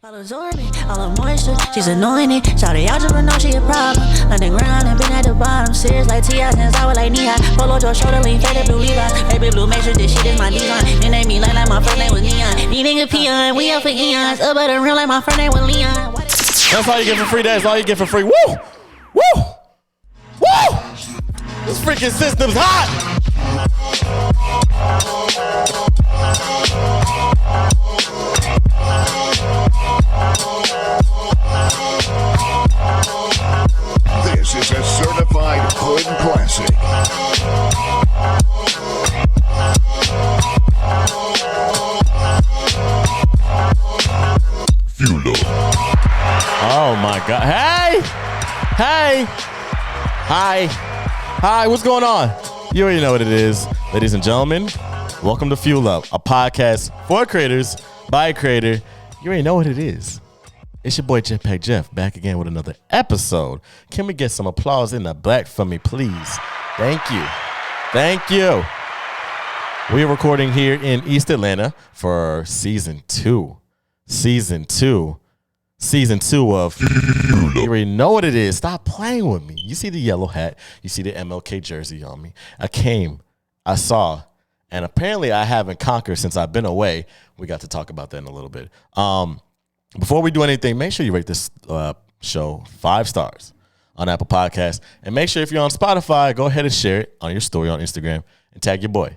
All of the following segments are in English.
All absorbing, all the moisture, she's annoying it. Shawty algebra, know she a problem. Underground and been at the bottom. Serious like T.r.e, since I was like knee high. Polo your shoulder, lean faded blue Levi's. Baby blue, make sure this shit is my design. They name me like my first name was Neon. These niggas peon, we up for eons. Up at the rim like my first name was Leon. That's all you get for free. That's all you get for free. Woo! Woo! Woo! This freaking system's hot! This is a certified hood classic. Fuel. Oh my God. Hey! Hey! Hi, what's going on? You already know what it is. Ladies and gentlemen, welcome to Fuel Up, a podcast for creators, by a creator. You already know what it is. It's your boy JetpakJeff back again with another episode. Can we get some applause in the back for me, please? Thank you. Thank you. We are recording here in East Atlanta for season two of you already know what it is. Stop playing with me. You see the yellow hat. You see the MLK jersey on me. I saw, and apparently I haven't conquered since I've been away. We got to talk about that in a little bit. Before we do anything, make sure you rate this show 5 stars on Apple Podcasts. And make sure if you're on Spotify, go ahead and share it on your story on Instagram and tag your boy,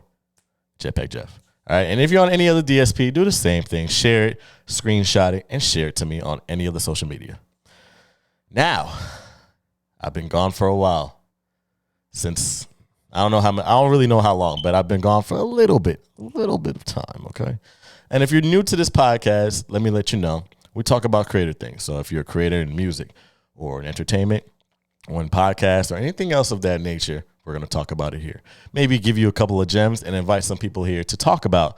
JetpakJeff. All right. And if you're on any other DSP, do the same thing. Share it, screenshot it, and share it to me on any other social media. Now, I've been gone for a while. Since I don't really know how long, but I've been gone for a little bit of time. Okay. And if you're new to this podcast, let me let you know. We talk about creator things. So if you're a creator in music or in entertainment or in podcasts or anything else of that nature, we're going to talk about it here. Maybe give you a couple of gems and invite some people here to talk about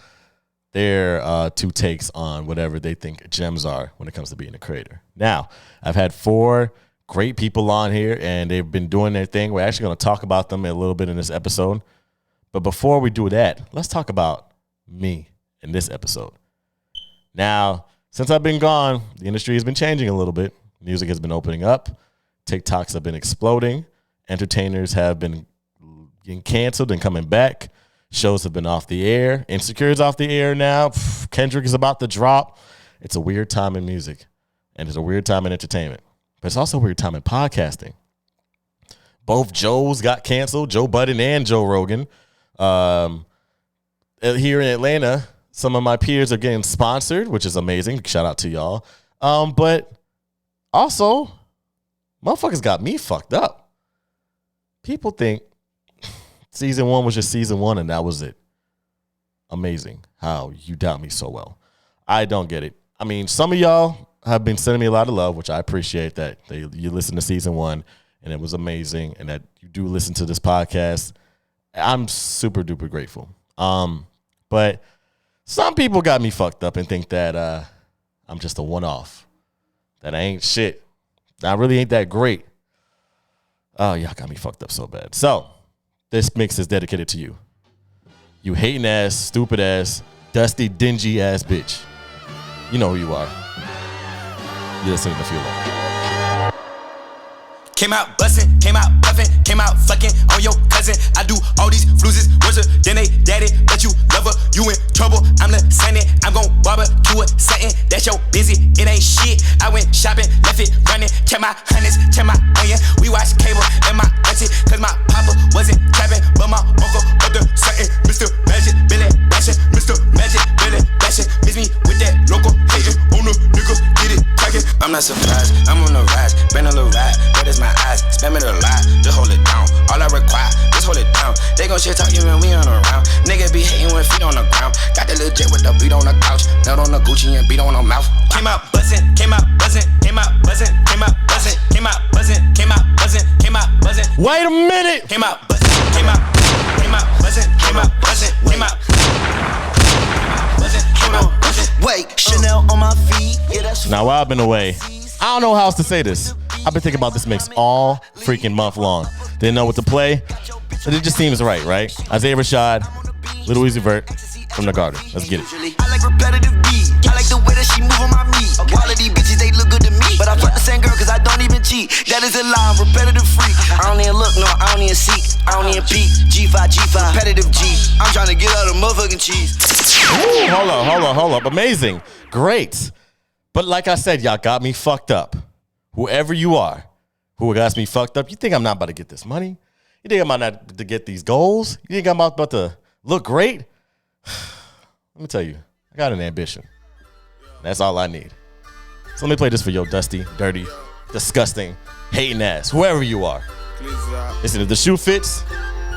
their 2 takes on whatever they think gems are when it comes to being a creator. Now, I've had 4 great people on here, and they've been doing their thing. We're actually going to talk about them a little bit in this episode. But before we do that, let's talk about me in this episode. Now, since I've been gone, the industry has been changing a little bit. Music has been opening up. TikToks have been exploding. Entertainers have been getting canceled and coming back. Shows have been off the air. Insecure is off the air now. Kendrick is about to drop. It's a weird time in music, and it's a weird time in entertainment. But it's also a weird time in podcasting. Both Joes got canceled, Joe Budden and Joe Rogan. Here in Atlanta, some of my peers are getting sponsored, which is amazing. Shout out to y'all. But also, motherfuckers got me fucked up. People think season 1 was just season 1 and that was it. Amazing how you doubt me so well. I don't get it. I mean, some of y'all have been sending me a lot of love, which I appreciate that. You listened to season 1 and it was amazing, and that you do listen to this podcast. I'm super duper grateful. But some people got me fucked up and think that I'm just a one-off, that I ain't shit. I really ain't that great. Oh, y'all got me fucked up so bad. So this mix is dedicated to you. You hating ass, stupid ass, dusty, dingy ass bitch. You know who you are. You're listening to Fuel Up. Came out bustin', came out puffin', came out fucking on your cousin. I do all these fluezes, worse than they daddy, but you love her, you in trouble. I'm listening, I'm gon' barbecue it, something that's your busy, it ain't shit. I went shopping, left it running, check my hundreds, check my onion. We watch cable and my auntie, cause my papa wasn't trapping, but my uncle up the something. Mr. Magic, Billy Bashing, Mr. Magic, Billy Bashing. Miss me with that local hating on the nigga, get it cracking. I'm not surprised, I'm on the rise, been a little ride, that is my eyes, spam it a lot, just hold it down. All I require, just hold it down. They gon' shit talk you when we on around. Nigga be hating with feet on the ground. Got the little jet with the beat on the couch, nut on the Gucci and beat on the mouth. Came out buzzing, came out buzzing, came out buzzing, came out buzzing, came out buzzing, came out buzzing, came out buzzing. Wait a minute. Came out buzzing, came out buzzing, came out buzzing, came out buzzing, came out buzzing. Wait, Chanel on my feet. Yeah, that's now while I've been away, I don't know how else to say this. I've been thinking about this mix all freaking month long. Didn't know what to play, but it just seems right? Isaiah Rashad, Lil Uzi Vert from The Garden. Let's get it. I like repetitive beat. I like the way that she move on my meat. All of these bitches, they look good to me. But I fuck the same girl cause I don't even cheat. That is a lie, I'm repetitive freak. I don't even look, no, I don't even seek. I don't even peek. G5, repetitive G. I'm trying to get out of motherfucking cheese. Ooh, hold up. Amazing. Great. But like I said, y'all got me fucked up. Whoever you are who got me fucked up, you think I'm not about to get this money? You think I'm about to get these goals? You think I'm about to look great? Let me tell you, I got an ambition. That's all I need. So let me play this for your dusty, dirty, disgusting, hating ass, whoever you are. Listen, if the shoe fits,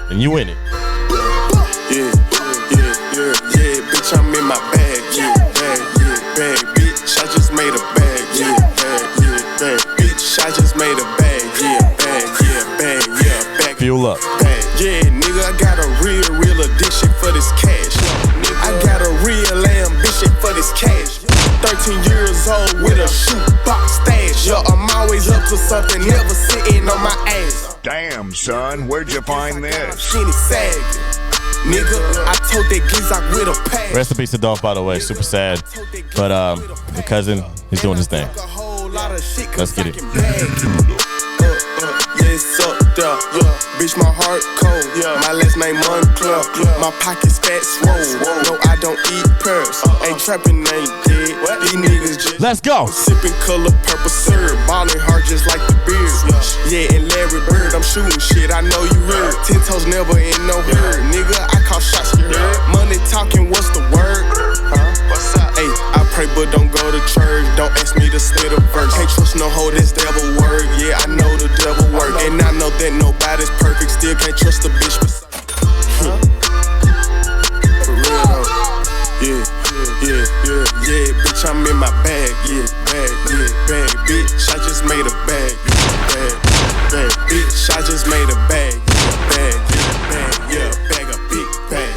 then you in it. Yeah, bitch, I'm in my bag, bag, bitch, I just made a bag, bag, bitch, I just made a bag, bag. Fuel up. Bag. Yeah, nigga, I got a real addiction for this cash. I got a real ambition for this cash. 13 years old with a shoebox stash. Yo, I'm always up to something, never sitting on my ass. Damn, son, where'd you find this? Shitty sagging. Nigga, I told that Gizak with a pass. Rest in peace to Dolph, by the way. Super sad. But the cousin, he's doing his thing. Let's get it. Yes, up there. Bitch, my heart cold. My last name Moncler. My pockets fat swole. No, I don't eat pears. Ain't trapping, ain't dead. These niggas just Let's go. sipping color purple syrup. Ballin' hard just like the beard. Yeah, and Larry Bird, I'm shooting shit. I know you heard. 10 toes never in no herd. Nigga, I call shots, you heard. Money talking, what's the word? What's up? Hey, I pray but don't go to church. Don't ask me to spit a verse. Can't trust no hoe, this devil work. Yeah, I know the devil work. And I know that nobody's perfect. Still can't trust a bitch. For real, yeah, bitch, I'm in my bag, bag, bitch, I just made a bag, bag, bitch, I just made a bag, bag, a big bag.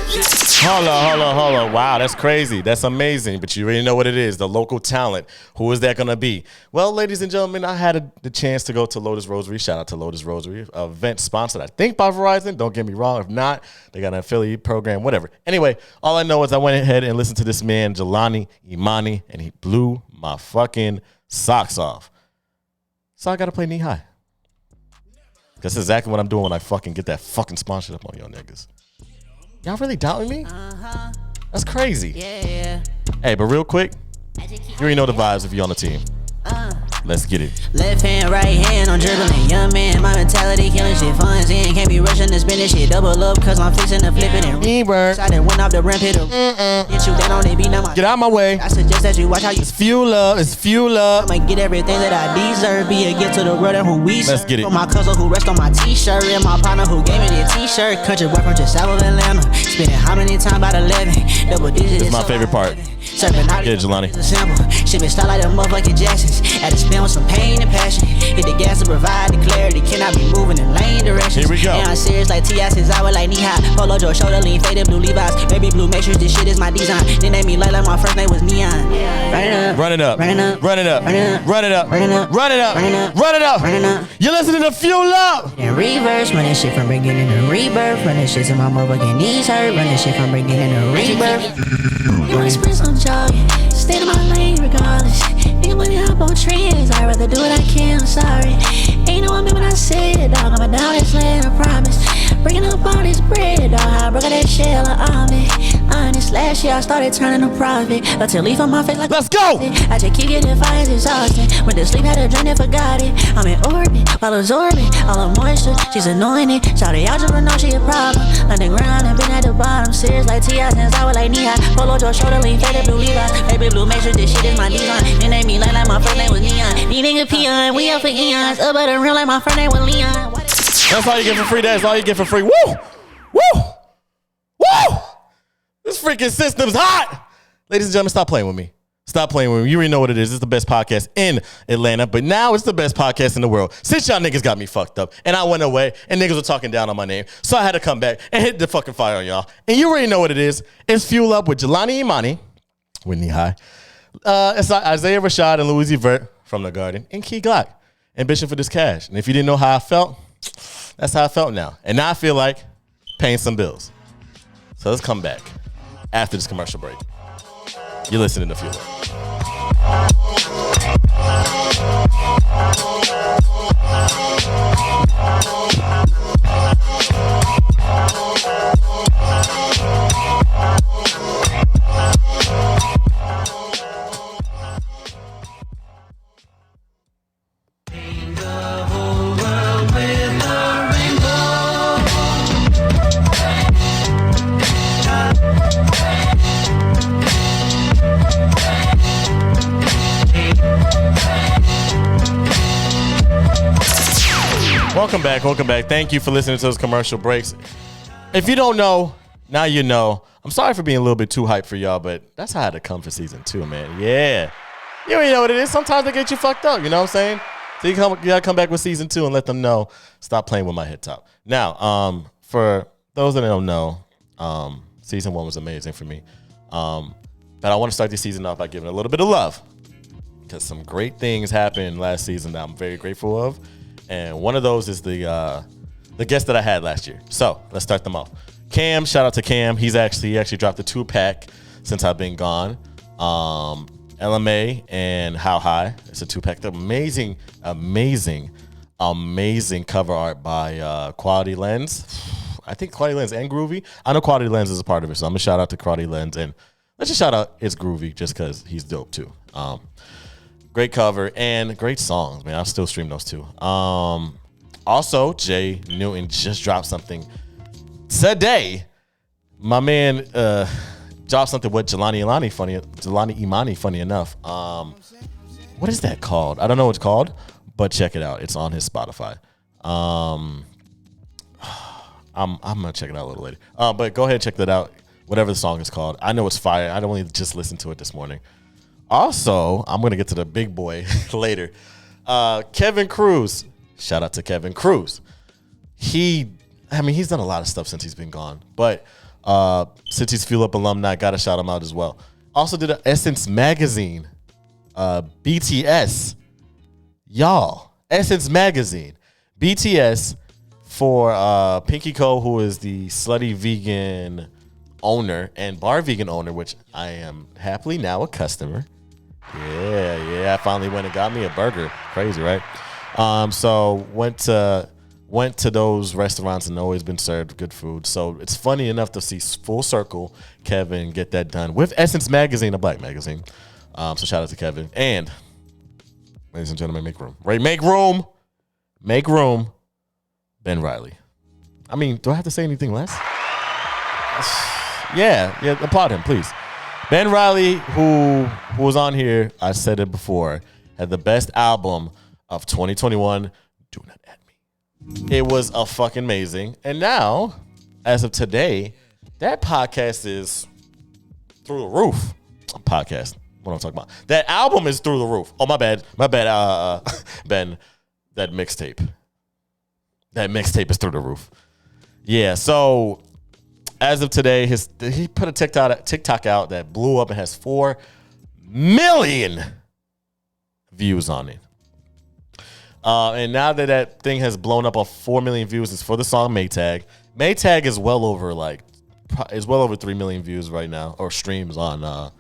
Hold on. Wow, that's crazy. That's amazing. But you already know what it is. The local talent. Who is that going to be? Well, ladies and gentlemen, I had the chance to go to Lotus Rosary. Shout out to Lotus Rosary. An event sponsored, I think, by Verizon. Don't get me wrong. If not, they got an affiliate program, whatever. Anyway, all I know is I went ahead and listened to this man, Jelani Imani, and he blew my fucking socks off. So I got to play knee high. That's exactly what I'm doing when I fucking get that fucking sponsorship on y'all niggas. Y'all really doubting me? That's crazy. Yeah. Hey, but real quick, you already know the vibes if you're on the team. Let's get it. Left hand, right hand, I'm dribbling. Young man, my mentality killing shit. Funds in, can't be rushing to spin this shit. Double up, cause I'm fixing to flip it and shot it, went off the ramp, hit a get you down on it, beat now. Get out my way. I suggest that you watch how you It's fuel up. might get everything that I deserve. Be a gift to the world and who we serve. Let's get it. For my cousin who rest on my t-shirt, and my partner who gave me the t-shirt. Country boy from just south of Atlanta. Spending how many times about 11? Double digits. This is my favorite part. Serving out Get it, Jelani. a sample. Shit been style like the motherfucking Jacksons. Had to spin with some pain and passion. Hit the gas to provide the clarity. Cannot be moving in lane directions. Here we go. And I'm serious like T.r.e since I was like knee high. Polo Joe shoulder lean, faded blue Levi's. Baby blue matrix, this shit is my design. They named me like my first name was Neon. Run it up. You're listening to Fuel Up. In reverse, run that shit from beginning to rebirth. Run that shit till my motherfucking knees hurt. Run that shit from beginning to rebirth. You express on jogging, stay in my lane regardless. Nigga, when you hop on trends, I'd rather do what I can, I'm sorry. Ain't no one when I said, dog, I'm a down this land, I promise. Bringing up all this bread, dog, I broke that shell of almond. Honest, last year I started turning a profit. Until leaf on my face like Let's go. I just keep getting fires exhausting. Went to sleep, had a dream and forgot it. I'm in orbit, while absorbing all the moisture. She's annoying it. Shawty, y'all just know she a problem. Underground and been at the bottom. Serious like T.r.e since I was like knee high. Polo Joe shoulder lean, faded blue Levi's. Baby blue matrix, this shit is my design. They named me like my first name was Neon. These niggas peon, we up for eons. Up at the rim like my first name was Leon. That's all you get for free. That's all you get for free. Woo! This freaking system's hot. Ladies and gentlemen, stop playing with me. Stop playing with me. You already know what it is. It's the best podcast in Atlanta, but now it's the best podcast in the world. Since y'all niggas got me fucked up and I went away and niggas were talking down on my name, so I had to come back and hit the fucking fire on y'all. And you already know what it is. It's Fuel Up with Jelani Imani, Whitney High. It's Isaiah Rashad and Louis Vert from The Garden and Key Glock. Ambition for this cash. And if you didn't know how I felt, that's how I felt now. And now I feel like paying some bills. So let's come back after this commercial break. You're listening to Fuel Up. Welcome back. Thank you for listening to those commercial breaks. If you don't know, now you know. I'm sorry for being a little bit too hyped for y'all, but that's how I had to come for season 2, man. Yeah. You already know what it is. Sometimes they get you fucked up, you know what I'm saying? So you gotta come back with season 2 and let them know, stop playing with my head top. Now, for those that don't know, season 1 was amazing for me. But I want to start this season off by giving a little bit of love, because some great things happened last season that I'm very grateful of. And one of those is the guest that I had last year. So let's start them off. Cam, shout out to Cam. He actually dropped a 2-pack since I've been gone. LMA and How High. It's a 2-pack. Amazing cover art by Quality Lens. I think Quality Lens and Groovy. I know Quality Lens is a part of it, so I'm gonna shout out to Quality Lens, and let's just shout out It's Groovy just because he's dope too. Great cover and great songs, man. I'll still stream those too. Also, Jay Newton just dropped something today. My man dropped something with Jelani Imani, funny enough. What is that called? I don't know what it's called, but check it out. It's on his Spotify. I'm gonna check it out a little later. But go ahead and check that out. Whatever the song is called. I know it's fire. I only just listened to it this morning. Also, I'm going to get to the big boy later. Kevin Cruz. Shout out to Kevin Cruz. He's done a lot of stuff since he's been gone. But since he's Fuel Up alumni, got to shout him out as well. Also did an Essence Magazine. BTS. Y'all. Essence Magazine. BTS for Pinky Cole, who is the slutty vegan owner and bar vegan owner, which I am happily now a customer. Yeah, I finally went and got me a burger. Crazy, right? So went to those restaurants and always been served good food. So it's funny enough to see full circle Kevin get that done with Essence Magazine, a black magazine. So shout out to Kevin. And ladies and gentlemen, make room. Right, make room. Ben Riley. I mean, do I have to say anything less? Yeah, applaud him, please. Ben Riley, who was on here, I said it before, had the best album of 2021, Do Not At Me. It was a fucking amazing. And now, as of today, that podcast is through the roof. Podcast, what I'm talking about. That album is through the roof. Oh, my bad, Ben, that mixtape. That mixtape is through the roof. Yeah, so as of today, he put a TikTok out that blew up and has 4 million views on it. And now that thing has blown up on 4 million views, it's for the song Maytag. Maytag is well over 3 million views right now, or streams on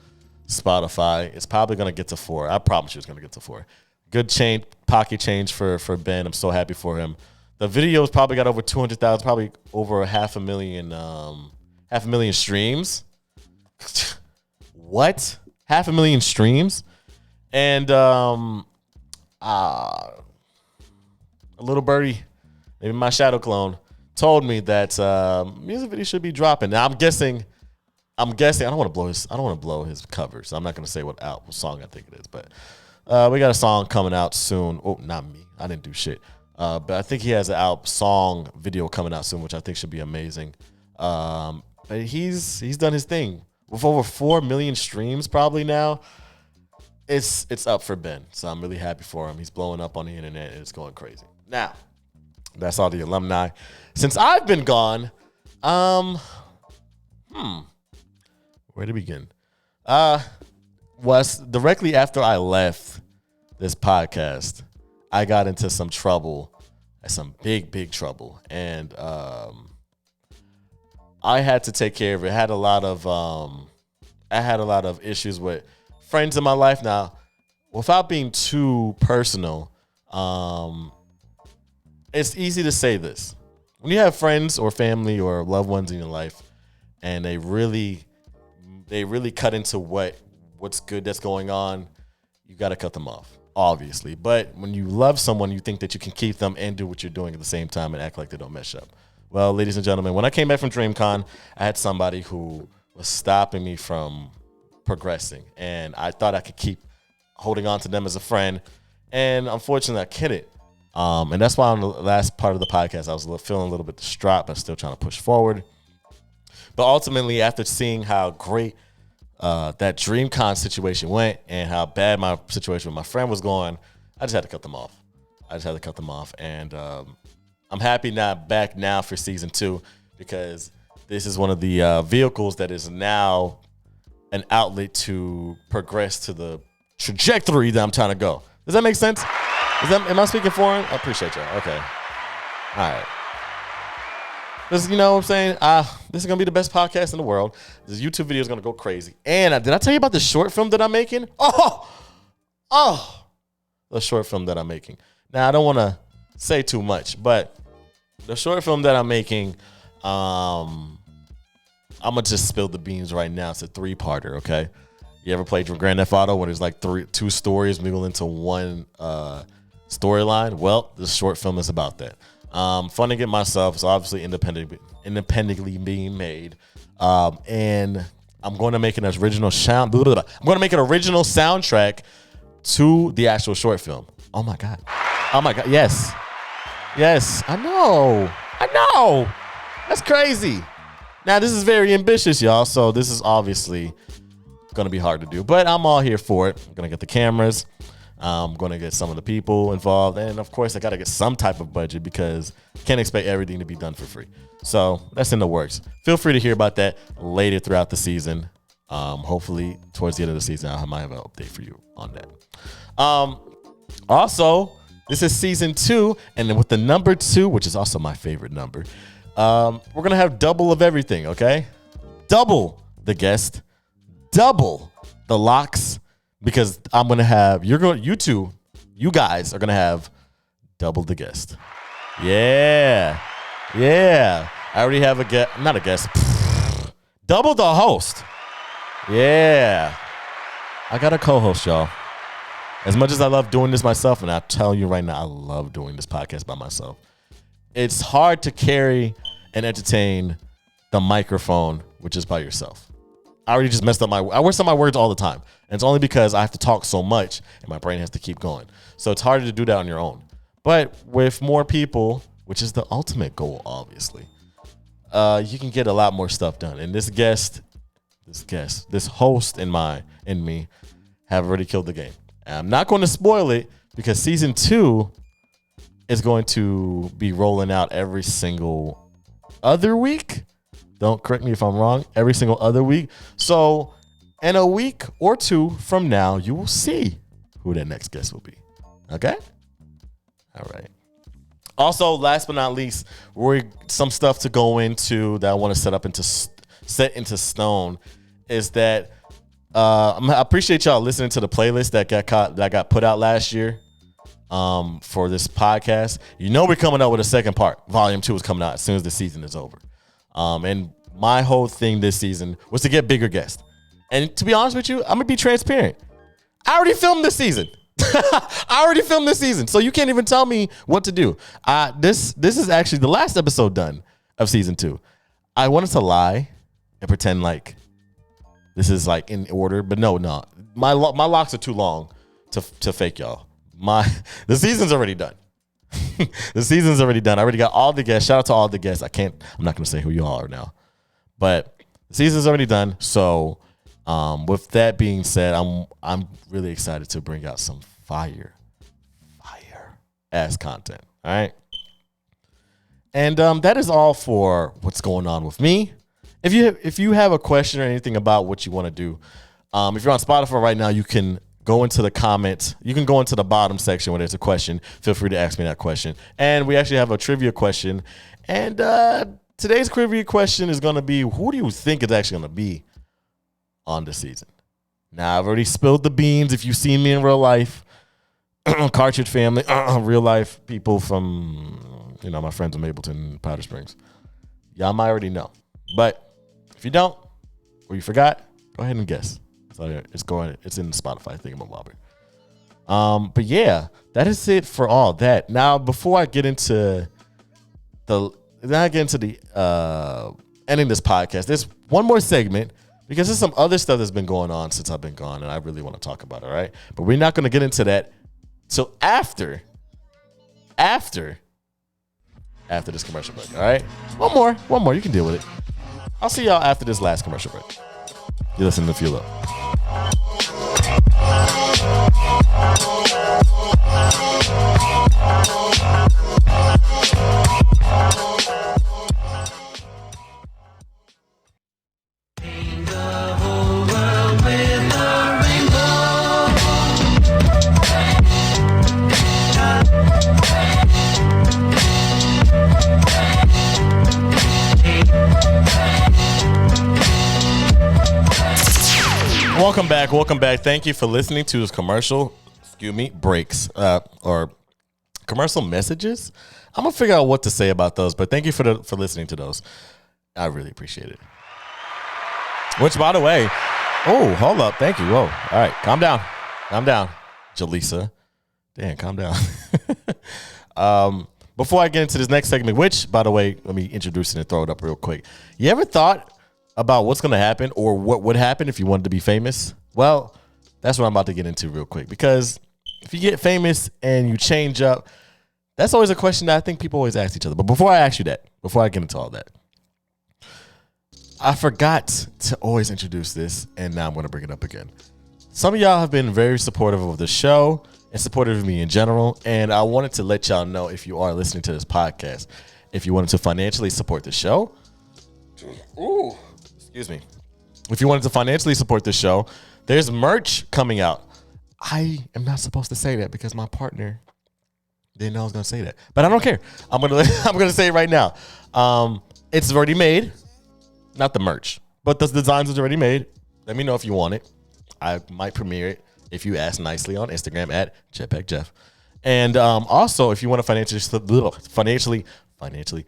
Spotify. It's probably gonna get to 4. I promise you, it's gonna get to 4. Good change, pocket change for Ben. I'm so happy for him. The video's probably got over 200,000, probably over 500,000 streams. What? 500,000 streams? And a little birdie, maybe my shadow clone, told me that music video should be dropping. Now I'm guessing. I don't want to blow his cover, so I'm not gonna say what song I think it is. But we got a song coming out soon. Oh, not me. I didn't do shit. But I think he has an song video coming out soon, which I think should be amazing. But he's done his thing with over 4 million streams probably now. It's up for Ben, so I'm really happy for him. He's blowing up on the internet and it's going crazy. Now, that's all the alumni. Since I've been gone, where to begin? Was directly after I left this podcast, I got into some trouble, some big trouble, and I had to take care of it. I had a lot of issues with friends in my life. Now, without being too personal, it's easy to say this. When you have friends or family or loved ones in your life, and they really cut into what's good that's going on, you got to cut them off, obviously. But when you love someone, you think that you can keep them and do what you're doing at the same time and act like they don't mess up. Well, ladies and gentlemen, when I came back from DreamCon, I had somebody who was stopping me from progressing, and I thought I could keep holding on to them as a friend, and unfortunately, I couldn't. And that's why on the last part of the podcast, I was feeling a little bit distraught, but still trying to push forward. But ultimately, after seeing how great that DreamCon situation went and how bad my situation with my friend was going, I just had to cut them off. And I'm happy back now for season 2 because this is one of the vehicles that is now an outlet to progress to the trajectory that I'm trying to go. Does that make sense? Am I speaking foreign? I appreciate y'all. Okay. All right. You know what I'm saying? This is going to be the best podcast in the world. This YouTube video is going to go crazy. And did I tell you about the short film that I'm making? The short film that I'm making. Now, I don't want to say too much, but the short film that I'm making, I'm going to just spill the beans right now. It's a 3-parter, okay? You ever played Grand Theft Auto when there's like 2 stories mingled into one storyline? Well, this short film is about that. Funding it myself. It's obviously independently being made. And I'm going to make an original soundtrack to the actual short film. Oh my God. Yes. I know. That's crazy. Now, this is very ambitious, y'all. So this is obviously going to be hard to do, but I'm all here for it. I'm going to get the cameras. I'm going to get some of the people involved. And of course, I got to get some type of budget because I can't expect everything to be done for free. So that's in the works. Feel free to hear about that later throughout the season. Hopefully towards the end of the season, I might have an update for you on that. Also, this is season 2. And then with the number 2, which is also my favorite number, we're going to have double of everything. Okay. Double the guest, double the locks, because I'm going to have, you guys are going to have double the guest. Yeah. I already have not a guest, double the host. Yeah. I got a co-host, y'all. As much as I love doing this myself, and I'll tell you right now, I love doing this podcast by myself. It's hard to carry and entertain the microphone, which is by yourself. I already just messed up I waste my words all the time. And it's only because I have to talk so much and my brain has to keep going. So it's harder to do that on your own. But with more people, which is the ultimate goal, obviously, you can get a lot more stuff done. And this host and me have already killed the game. And I'm not going to spoil it because season 2 is going to be rolling out every single other week. Don't correct me if I'm wrong. Every single other week. So in a week or 2 from now, you will see who that next guest will be. Okay? All right. Also, last but not least, some stuff to go into that I want to set into stone is that I appreciate y'all listening to the playlist that got put out last year for this podcast. You know we're coming out with a second part. Volume 2 is coming out as soon as the season is over. And my whole thing this season was to get bigger guests. And to be honest with you, I'm going to be transparent. I already filmed this season. So you can't even tell me what to do. This is actually the last episode done of season 2. I wanted to lie and pretend like this is like in order, but no. My locks are too long to fake y'all. The season's already done. I already got all the guests. Shout out to all the guests. I'm not going to say who you all are now, but the season's already done. So, with that being said, I'm really excited to bring out some fire ass content. All right. And, that is all for what's going on with me. If you have a question or anything about what you want to do, if you're on Spotify right now, you can go into the comments. You can go into the bottom section where there's a question. Feel free to ask me that question. And we actually have a trivia question. And today's trivia question is going to be, who do you think is actually going to be on the season? Now, I've already spilled the beans. If you've seen me in real life, Cartridge family, real life people from, my friends in Mapleton, Powder Springs. Y'all might already know. But if you don't, or you forgot, go ahead and guess. So it's in the Spotify thingamabobber. But yeah, that is it for all that. Now, before I get into the ending this podcast, there's one more segment because there's some other stuff that's been going on since I've been gone, and I really want to talk about it, all right? But we're not going to get into that till after after this commercial break. All right, one more. You can deal with it. I'll see y'all after this last commercial break. You listen to Fuel Up. Welcome back. Thank you for listening to this commercial, breaks, or commercial messages. I'm gonna figure out what to say about those, but thank you for listening to those. I really appreciate it. Which, by the way, hold up. Thank you. Whoa. All right. Calm down. Jaleesa. Damn, calm down. Before I get into this next segment, which, by the way, let me introduce it and throw it up real quick. You ever thought about what's going to happen or what would happen if you wanted to be famous? Well, that's what I'm about to get into real quick, because if you get famous and you change up, that's always a question that I think people always ask each other. But before I ask you that, before I get into all that, I forgot to always introduce this, and now I'm going to bring it up again. Some of y'all have been very supportive of the show and supportive of me in general, and I wanted to let y'all know, if you are listening to this podcast, if you wanted to financially support the show, if you wanted to financially support the show, there's merch coming out. I am not supposed to say that because my partner didn't know I was going to say that, but I don't care. I'm going to say it right now. It's already made, not the merch, but the designs is already made. Let me know if you want it. I might premiere it if you ask nicely on Instagram at JetpakJeff. And also, if you want to financially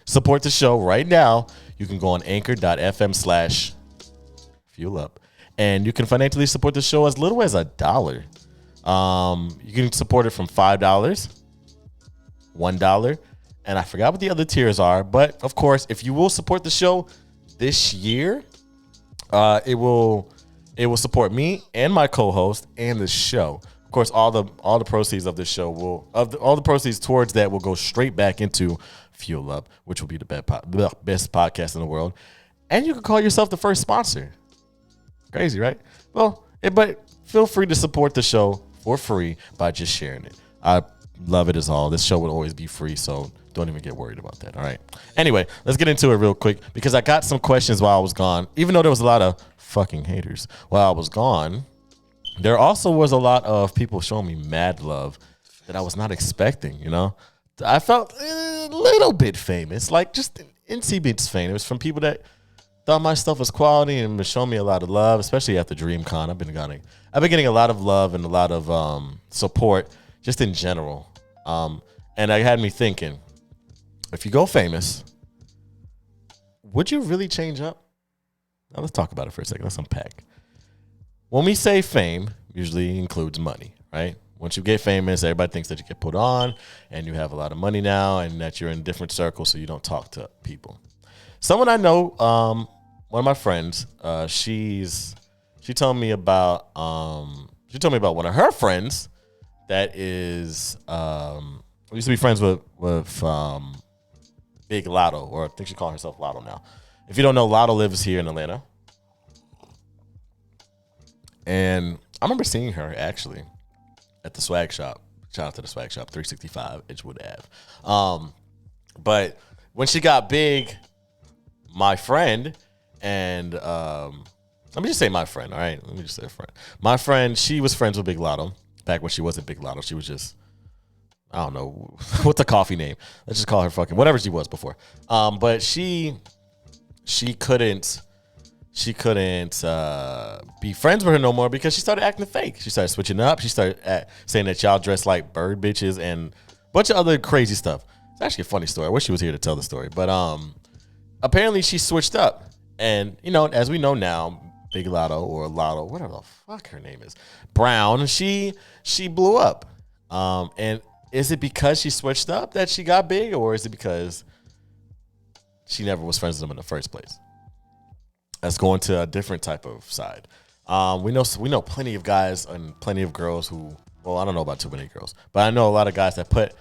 support the show right now, you can go on anchor.fm/fuelup. And you can financially support the show as little as $1. You can support it from $5, $1, and I forgot what the other tiers are. But of course, if you will support the show this year, it will support me and my co-host and the show. Of course, all the proceeds of this show all the proceeds towards that will go straight back into Fuel Up, which will be the best podcast in the world. And you can call yourself the first sponsor. Crazy, right? Well, but feel free to support the show for free by just sharing it. I love it as all. This show will always be free, so don't even get worried about that. All right. Anyway, let's get into it real quick, because I got some questions while I was gone. Even though there was a lot of fucking haters while I was gone, there also was a lot of people showing me mad love that I was not expecting, you know? I felt a little bit famous, like just NC Beats famous, from people that thought my stuff was quality and been showing me a lot of love, especially after DreamCon. I've been getting a lot of love and a lot of support just in general. And it had me thinking, if you go famous, would you really change up? Now let's talk about it for a second. Let's unpack. When we say fame, usually includes money, right? Once you get famous, everybody thinks that you get put on and you have a lot of money now and that you're in different circles, so you don't talk to people. Someone I know, one of my friends, she told me about one of her friends that is used to be friends with Big Lotto, or I think she calls herself Lotto now. If you don't know, Lotto lives here in Atlanta. And I remember seeing her actually at the swag shop. Shout out to the swag shop, 365 Edgewood Ave. But when she got big, my friend, and let me just say my friend, all right? Let me just say a friend. My friend, she was friends with Big Lotto back when she wasn't Big Lotto. She was just, I don't know, what's the coffee name? Let's just call her fucking whatever she was before. But she couldn't be friends with her no more because she started acting fake. She started switching up. She started saying that y'all dress like bird bitches and a bunch of other crazy stuff. It's actually a funny story. I wish she was here to tell the story. But apparently she switched up. And, you know, as we know now, Big Lotto or Lotto, whatever the fuck her name is, Brown, she blew up. And is it because she switched up that she got big, or is it because she never was friends with them in the first place? Let's go into a different type of side. We know plenty of guys and plenty of girls who, well, I don't know about too many girls, but I know a lot of guys that put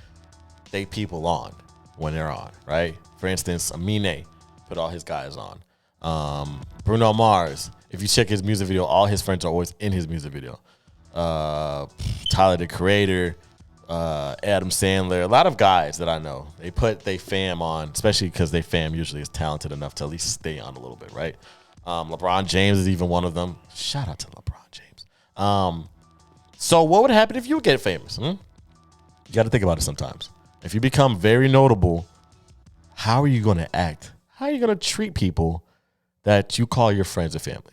they people on when they're on, right? For instance, Amine put all his guys on. Bruno Mars, if you check his music video, all his friends are always in his music video. Tyler, the Creator, Adam Sandler, a lot of guys that I know, they put they fam on, especially because they fam usually is talented enough to at least stay on a little bit, right? LeBron James is even one of them. Shout out to LeBron James. So what would happen if you get famous? You got to think about it sometimes. If you become very notable, how are you going to act? How are you going to treat people that you call your friends and family?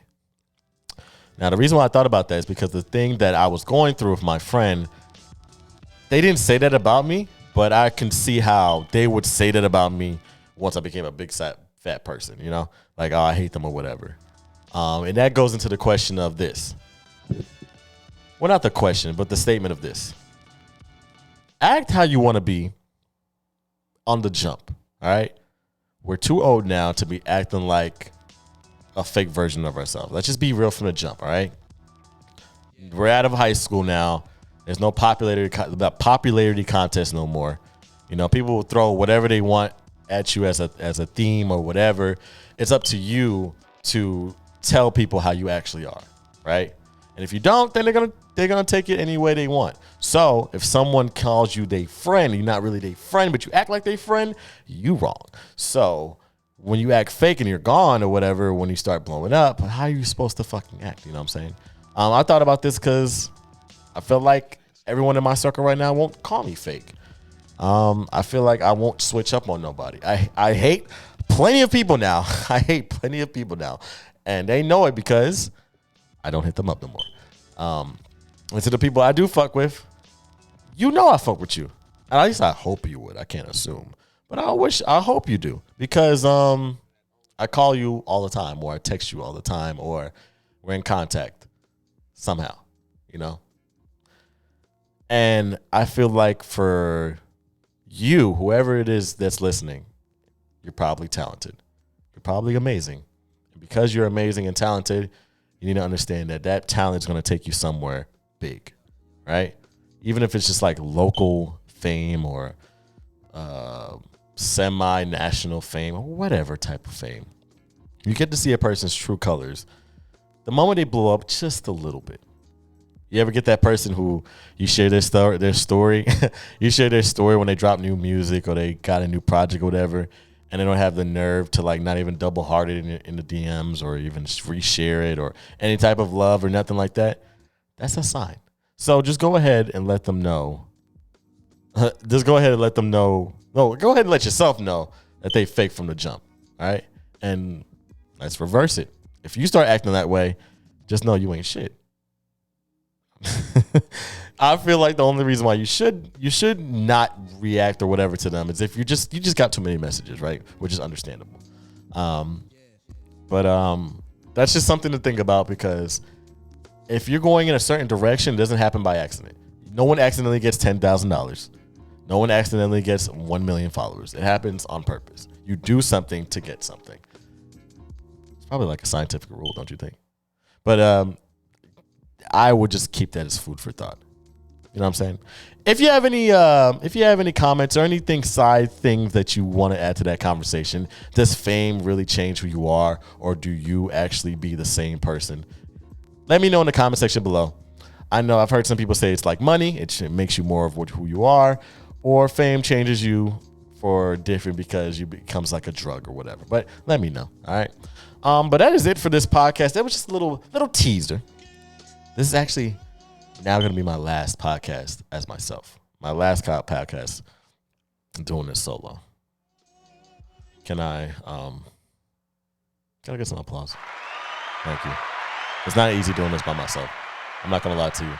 Now, the reason why I thought about that is because the thing that I was going through with my friend, they didn't say that about me, but I can see how they would say that about me once I became a big fat person, you know? Like, oh, I hate them or whatever. And that goes into the question of this. Well, not the question, but the statement of this. Act how you want to be on the jump, all right? We're too old now to be acting like a fake version of ourselves. Let's just be real from the jump, all right? We're out of high school now. There's no popularity contest no more. You know, people will throw whatever they want at you as a theme or whatever. It's up to you to tell people how you actually are, right? And if you don't, then they're gonna take it any way they want. So if someone calls you their friend, you're not really their friend, but you act like their friend, you wrong. So when you act fake and you're gone or whatever, when you start blowing up, how are you supposed to fucking act? You know what I'm saying? I thought about this because I feel like everyone in my circle right now won't call me fake. I feel like I won't switch up on nobody. I hate plenty of people now. I hate plenty of people now. And they know it because I don't hit them up no more. And to the people I do fuck with, you know I fuck with you. At least I hope you would. I can't assume. But I hope you do. Because I call you all the time, or I text you all the time, or we're in contact somehow, you know? And I feel like for you, whoever it is that's listening, you're probably talented. You're probably amazing. And because you're amazing and talented, you need to understand that talent is going to take you somewhere big, right? Even if it's just like local fame or semi-national fame or whatever type of fame. You get to see a person's true colors the moment they blow up just a little bit. You ever get that person who you share their story? You share their story when they drop new music or they got a new project or whatever, and they don't have the nerve to like not even double heart it in the DMs or even reshare it or any type of love or nothing like that. That's a sign. So just go ahead and let them know. Just go ahead and let them know. No, go ahead and let yourself know that they fake from the jump. All right. And let's reverse it. If you start acting that way, just know you ain't shit. I feel like the only reason why you should not react or whatever to them is if you just got too many messages, right? Which is understandable. But that's just something to think about, because if you're going in a certain direction, it doesn't happen by accident. No one accidentally gets $10,000. No one accidentally gets 1 million followers. It happens on purpose. You do something to get something. It's probably like a scientific rule, don't you think? But I would just keep that as food for thought. You know what I'm saying? If you have any comments or anything, side things that you want to add to that conversation, does fame really change who you are, or do you actually be the same person? Let me know in the comment section below. I know I've heard some people say it's like money. It makes you more of who you are, or fame changes you for different because you becomes like a drug or whatever. But let me know. All right. But that is it for this podcast. That was just a little teaser. This is actually now going to be my last podcast as myself. My last podcast. I'm doing this solo. Can I get some applause? Thank you. It's not easy doing this by myself. I'm not going to lie to you.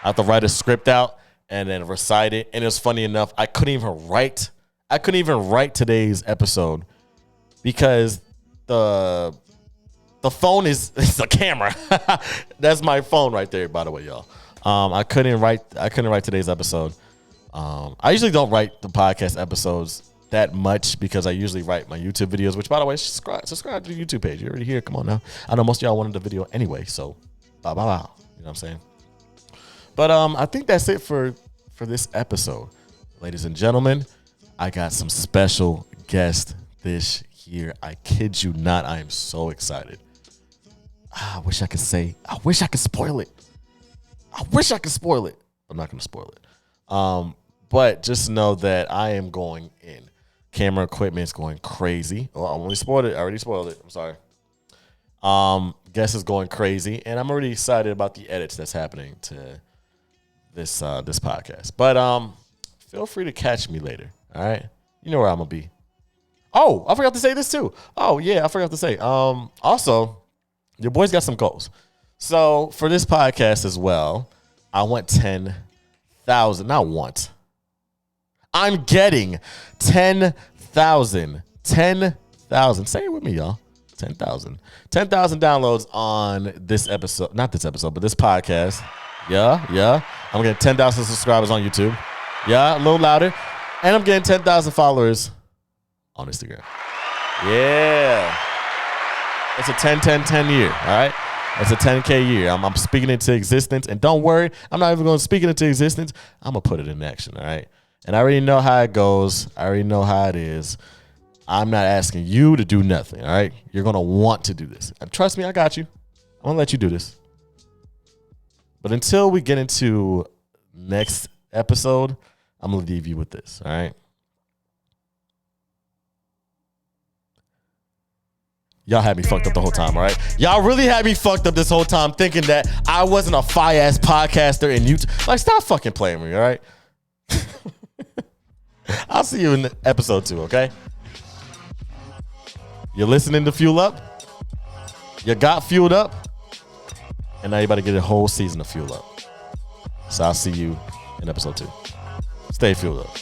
I have to write a script out and then recite it. And it was funny enough, I couldn't even write today's episode because the phone is a camera. That's my phone right there, by the way, y'all. I couldn't write today's episode. I usually don't write the podcast episodes that much because I usually write my YouTube videos, which, by the way, subscribe to the YouTube page. You're already here. Come on now. I know most of y'all wanted the video anyway, so bye. You know what I'm saying? But I think that's it for this episode. ladies and gentlemen, I got some special guests this year. I kid you not. I am so excited. I wish I could spoil it. I'm not going to spoil it. But just know that I am going in. Camera equipment is going crazy. Oh, I already spoiled it. I'm sorry. Guest is going crazy, and I'm already excited about the edits that's happening to this podcast. But feel free to catch me later. All right, you know where I'm gonna be. Oh, I forgot to say this too. Oh yeah, I forgot to say. Also, your boy's got some goals. So for this podcast as well, I want 10,000. Not once. I'm getting 10,000. 10,000. Say it with me, y'all. 10,000. 10,000 downloads on this episode. Not this episode, but this podcast. Yeah. I'm getting 10,000 subscribers on YouTube. Yeah, a little louder. And I'm getting 10,000 followers on Instagram. Yeah. It's a 10-10-10 year, all right? It's a 10K year. I'm speaking into existence. And don't worry, I'm not even going to speak it into existence. I'm going to put it in action, all right? And I already know how it goes. I already know how it is. I'm not asking you to do nothing, all right? You're going to want to do this. And trust me, I got you. I'm going to let you do this. But until we get into next episode, I'm going to leave you with this, all right? Y'all had me fucked up the whole time, all right? Y'all really had me fucked up this whole time thinking that I wasn't a fire-ass podcaster and you... Like, stop fucking playing me, all right? I'll see you in episode 2, okay? You're listening to Fuel Up. You got fueled up. And now you're about to get a whole season of Fuel Up. So I'll see you in episode 2. Stay fueled up.